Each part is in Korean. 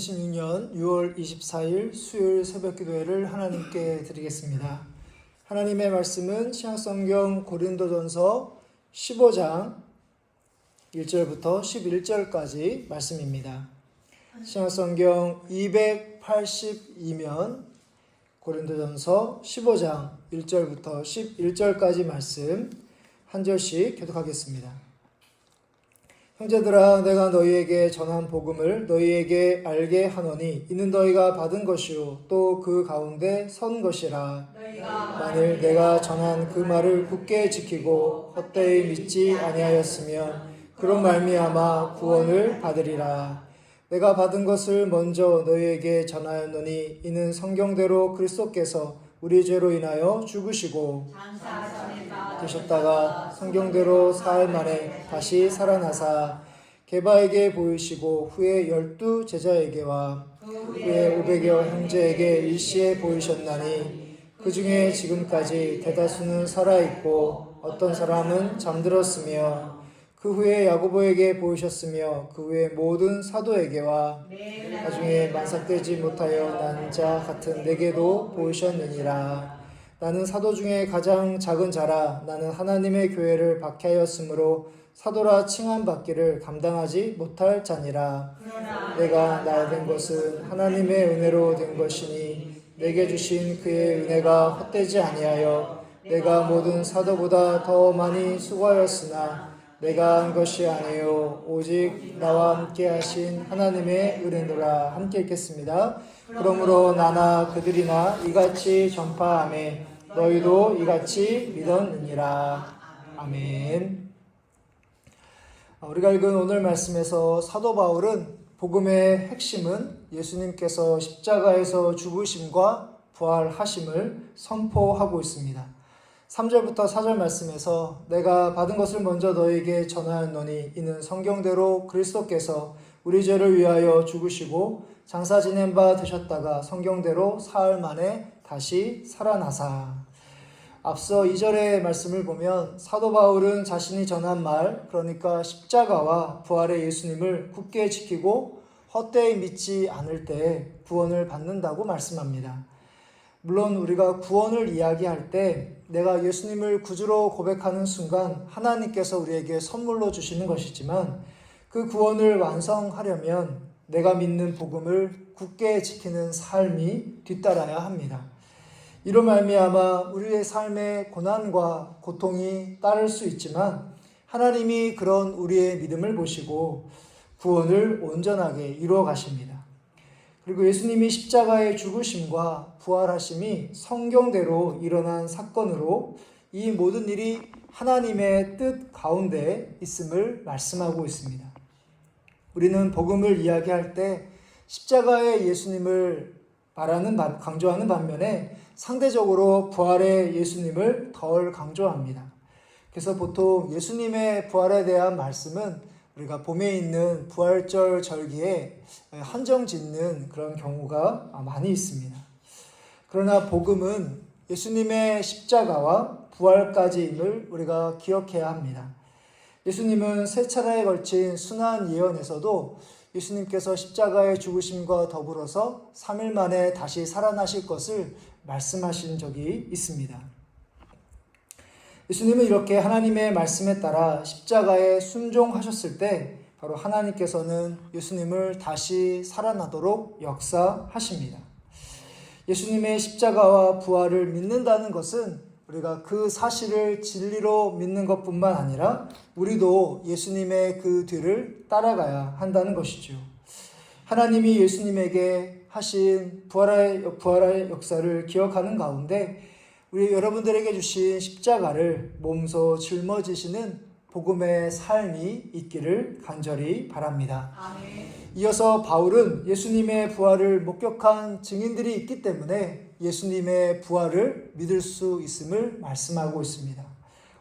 2026년 6월 24일 수요일 새벽기도회를 하나님께 드리겠습니다. 하나님의 말씀은 신약성경 고린도전서 15장 1절부터 11절까지 말씀입니다. 신약성경 282면 고린도전서 15장 1절부터 11절까지 말씀 한 절씩 교독하겠습니다. 형제들아, 내가 너희에게 전한 복음을 너희에게 알게 하노니 이는 너희가 받은 것이요 또 그 가운데 선 것이라. 만일 내가 전한 그 말을 굳게 지키고 헛되이 믿지 아니하였으면 그런 말미암아 구원을 받으리라. 내가 받은 것을 먼저 너희에게 전하였노니 이는 성경대로 그리스도께서 우리 죄로 인하여 죽으시고 되셨다가 성경대로 사흘 만에 다시 살아나사 게바에게 보이시고 후에 12 제자에게와 후에 500여 형제에게 일시에 보이셨나니 그 중에 지금까지 대다수는 살아있고 어떤 사람은 잠들었으며 그 후에 야고보에게 보이셨으며 그 후에 모든 사도에게와 나중에 만삭되지 못하여 난 자 같은 내게도 보이셨느니라. 나는 사도 중에 가장 작은 자라. 나는 하나님의 교회를 박해하였으므로 사도라 칭함받기를 감당하지 못할 자니라. 내가 나 된 것은 하나님의 은혜로 된 것이니 내게 주신 그의 은혜가 헛되지 아니하여 내가 모든 사도보다 더 많이 수고하였으나 내가 한 것이 아니요 오직 나와 함께 하신 하나님의 은혜노라. 함께 읽겠습니다. 그러므로 나나 그들이나 이같이 전파하매 너희도 이같이 믿었느니라. 아멘. 우리가 읽은 오늘 말씀에서 사도 바울은 복음의 핵심은 예수님께서 십자가에서 죽으심과 부활하심을 선포하고 있습니다. 3절부터 4절 말씀에서 내가 받은 것을 먼저 너희에게 전하였노니 이는 성경대로 그리스도께서 우리 죄를 위하여 죽으시고 장사 지낸 바 되셨다가 성경대로 사흘 만에 다시 살아나사. 앞서 2절의 말씀을 보면 사도 바울은 자신이 전한 말, 그러니까 십자가와 부활의 예수님을 굳게 지키고 헛되이 믿지 않을 때 구원을 받는다고 말씀합니다. 물론 우리가 구원을 이야기할 때 내가 예수님을 구주로 고백하는 순간 하나님께서 우리에게 선물로 주시는 것이지만 그 구원을 완성하려면 내가 믿는 복음을 굳게 지키는 삶이 뒤따라야 합니다. 이로 말미암아 우리의 삶에 고난과 고통이 따를 수 있지만 하나님이 그런 우리의 믿음을 보시고 구원을 온전하게 이루어 가십니다. 그리고 예수님이 십자가의 죽으심과 부활하심이 성경대로 일어난 사건으로 이 모든 일이 하나님의 뜻 가운데 있음을 말씀하고 있습니다. 우리는 복음을 이야기할 때 십자가의 예수님을 강조하는 반면에 상대적으로 부활의 예수님을 덜 강조합니다. 그래서 보통 예수님의 부활에 대한 말씀은 우리가 봄에 있는 부활절 절기에 한정 짓는 그런 경우가 많이 있습니다. 그러나 복음은 예수님의 십자가와 부활까지임을 우리가 기억해야 합니다. 예수님은 세 차례에 걸친 순환 예언에서도 예수님께서 십자가의 죽으심과 더불어서 3일 만에 다시 살아나실 것을 말씀하신 적이 있습니다. 예수님은 이렇게 하나님의 말씀에 따라 십자가에 순종하셨을 때 바로 하나님께서는 예수님을 다시 살아나도록 역사하십니다. 예수님의 십자가와 부활을 믿는다는 것은 우리가 그 사실을 진리로 믿는 것뿐만 아니라 우리도 예수님의 그 뒤를 따라가야 한다는 것이죠. 하나님이 예수님에게 하신 부활의 역사를 기억하는 가운데 우리 여러분들에게 주신 십자가를 몸소 짊어지시는 복음의 삶이 있기를 간절히 바랍니다. 아멘. 이어서 바울은 예수님의 부활을 목격한 증인들이 있기 때문에 예수님의 부활을 믿을 수 있음을 말씀하고 있습니다.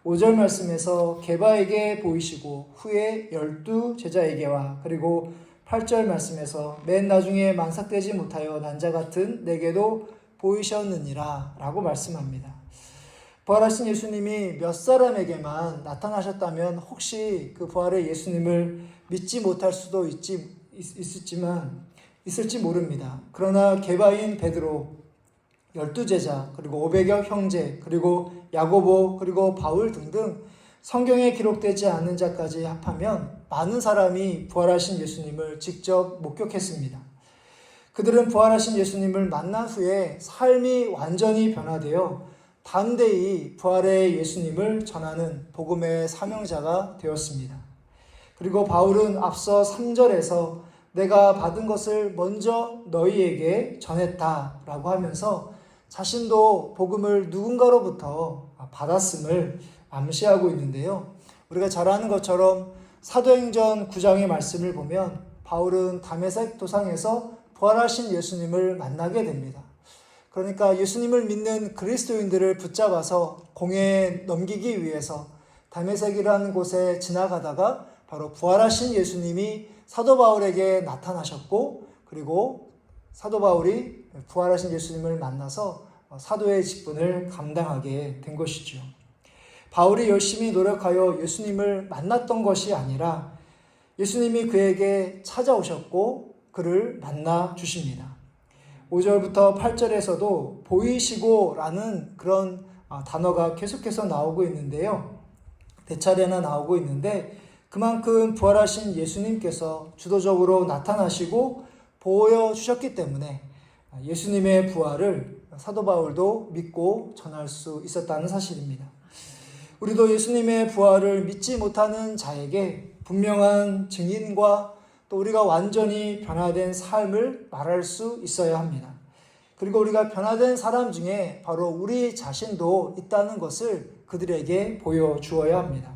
5절 말씀에서 게바에게 보이시고 후에 12 제자에게와 그리고 8절 말씀에서 맨 나중에 만삭되지 못하여 난 자 같은 내게도 보이셨느니라 라고 말씀합니다. 부활하신 예수님이 몇 사람에게만 나타나셨다면 혹시 그 부활의 예수님을 믿지 못할 수도 있었지만 있을지 모릅니다. 그러나 게바인 베드로, 12제자, 그리고 500여 형제, 그리고 야고보, 그리고 바울 등등 성경에 기록되지 않는 자까지 합하면 많은 사람이 부활하신 예수님을 직접 목격했습니다. 그들은 부활하신 예수님을 만난 후에 삶이 완전히 변화되어 담대히 부활의 예수님을 전하는 복음의 사명자가 되었습니다. 그리고 바울은 앞서 3절에서 내가 받은 것을 먼저 너희에게 전했다라고 하면서 자신도 복음을 누군가로부터 받았음을 암시하고 있는데요. 우리가 잘 아는 것처럼 사도행전 9장의 말씀을 보면 바울은 다메섹 도상에서 부활하신 예수님을 만나게 됩니다. 그러니까 예수님을 믿는 그리스도인들을 붙잡아서 공회에 넘기기 위해서 다메섹이라는 곳에 지나가다가 바로 부활하신 예수님이 사도 바울에게 나타나셨고, 그리고 사도 바울이 부활하신 예수님을 만나서 사도의 직분을 감당하게 된 것이죠. 바울이 열심히 노력하여 예수님을 만났던 것이 아니라 예수님이 그에게 찾아오셨고 그를 만나 주십니다. 5절부터 8절에서도 보이시고 라는 그런 단어가 계속해서 나오고 있는데요. 네 차례나 나오고 있는데 그만큼 부활하신 예수님께서 주도적으로 나타나시고 보여주셨기 때문에 예수님의 부활을 사도 바울도 믿고 전할 수 있었다는 사실입니다. 우리도 예수님의 부활을 믿지 못하는 자에게 분명한 증인과 또 우리가 완전히 변화된 삶을 말할 수 있어야 합니다. 그리고 우리가 변화된 사람 중에 바로 우리 자신도 있다는 것을 그들에게 보여주어야 합니다.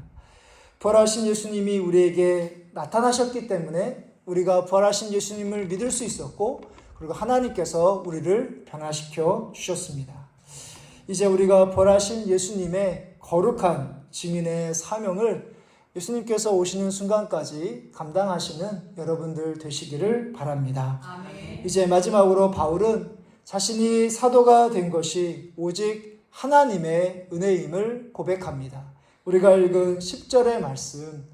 부활하신 예수님이 우리에게 나타나셨기 때문에 우리가 부활하신 예수님을 믿을 수 있었고, 그리고 하나님께서 우리를 변화시켜 주셨습니다. 이제 우리가 부활하신 예수님의 거룩한 증인의 사명을 예수님께서 오시는 순간까지 감당하시는 여러분들 되시기를 바랍니다. 아멘. 이제 마지막으로 바울은 자신이 사도가 된 것이 오직 하나님의 은혜임을 고백합니다. 우리가 읽은 10절의 말씀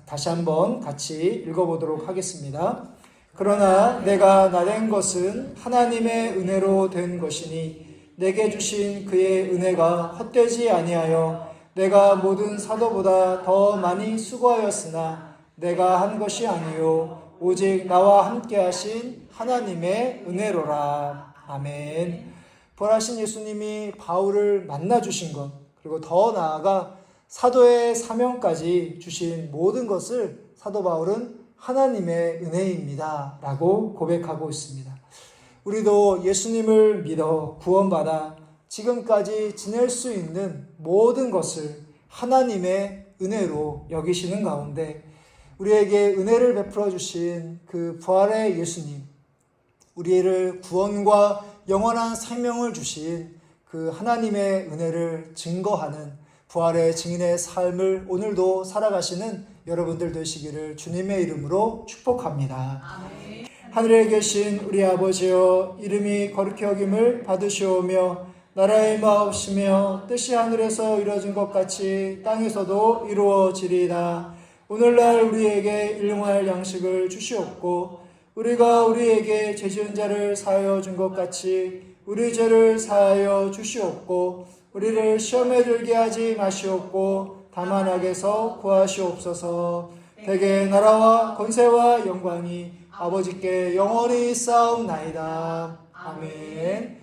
다시 한번 같이 읽어보도록 하겠습니다. 그러나 내가 나된 것은 하나님의 은혜로 된 것이니 내게 주신 그의 은혜가 헛되지 아니하여 내가 모든 사도보다 더 많이 수고하였으나 내가 한 것이 아니요 오직 나와 함께 하신 하나님의 은혜로라. 아멘. 부활하신 예수님이 바울을 만나 주신 것, 그리고 더 나아가 사도의 사명까지 주신 모든 것을 사도 바울은 하나님의 은혜입니다 라고 고백하고 있습니다. 우리도 예수님을 믿어 구원받아 지금까지 지낼 수 있는 모든 것을 하나님의 은혜로 여기시는 가운데 우리에게 은혜를 베풀어 주신 그 부활의 예수님, 우리를 구원과 영원한 생명을 주신 그 하나님의 은혜를 증거하는 부활의 증인의 삶을 오늘도 살아가시는 여러분들 되시기를 주님의 이름으로 축복합니다. 아멘. 하늘에 계신 우리 아버지여, 이름이 거룩히 여김을 받으시오며 나라의 마옵시며 뜻이 하늘에서 이루어진 것 같이 땅에서도 이루어지리이다. 오늘날 우리에게 일용할 양식을 주시옵고 우리가 우리에게 죄 지은 자를 사하여 준 것 같이 우리 죄를 사하여 주시옵고 우리를 시험에 들게 하지 마시옵고 다만 악에서 구하시옵소서. 대개 나라와 권세와 영광이 아버지께 영원히 쌓옵나이다. 아멘.